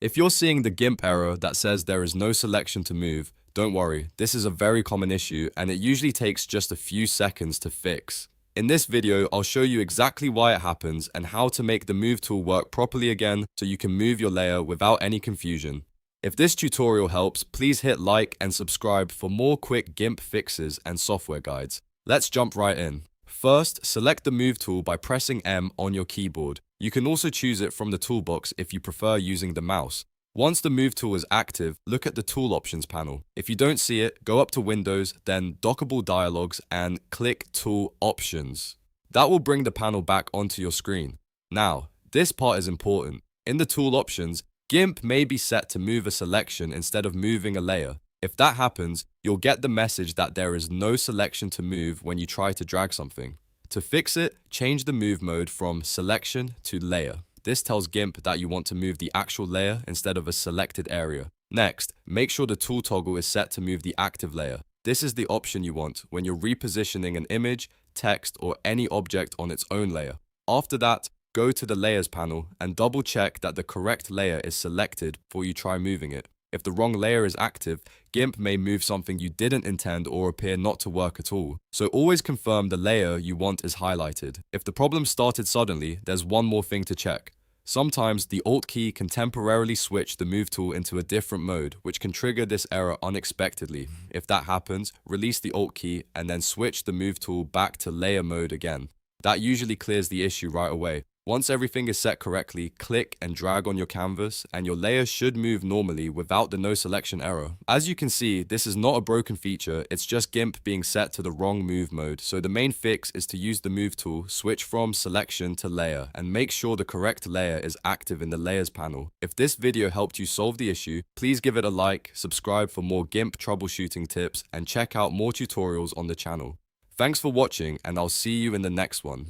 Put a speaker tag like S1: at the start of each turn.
S1: If you're seeing the GIMP error that says there is no selection to move, don't worry, this is a very common issue and it usually takes just a few seconds to fix. In this video, I'll show you exactly why it happens and how to make the move tool work properly again so you can move your layer without any confusion. If this tutorial helps, please hit like and subscribe for more quick GIMP fixes and software guides. Let's jump right in. First, select the Move tool by pressing M on your keyboard. You can also choose it from the toolbox if you prefer using the mouse. Once the Move tool is active, look at the Tool Options panel. If you don't see it, go up to Windows, then Dockable Dialogs and click Tool Options. That will bring the panel back onto your screen. Now, this part is important. In the Tool Options, GIMP may be set to move a selection instead of moving a layer. If that happens, you'll get the message that there is no selection to move when you try to drag something. To fix it, change the move mode from selection to layer. This tells GIMP that you want to move the actual layer instead of a selected area. Next, make sure the tool toggle is set to move the active layer. This is the option you want when you're repositioning an image, text, or any object on its own layer. After that, go to the Layers panel and double check that the correct layer is selected before you try moving it. If the wrong layer is active, GIMP may move something you didn't intend or appear not to work at all. So always confirm the layer you want is highlighted. If the problem started suddenly, there's one more thing to check. Sometimes the Alt key can temporarily switch the Move tool into a different mode, which can trigger this error unexpectedly. If that happens, release the Alt key and then switch the Move tool back to layer mode again. That usually clears the issue right away. Once everything is set correctly, click and drag on your canvas and your layer should move normally without the no selection error. As you can see, this is not a broken feature, it's just GIMP being set to the wrong move mode. So the main fix is to use the Move tool, switch from selection to layer, and make sure the correct layer is active in the Layers panel. If this video helped you solve the issue, please give it a like, subscribe for more GIMP troubleshooting tips, and check out more tutorials on the channel. Thanks for watching and I'll see you in the next one.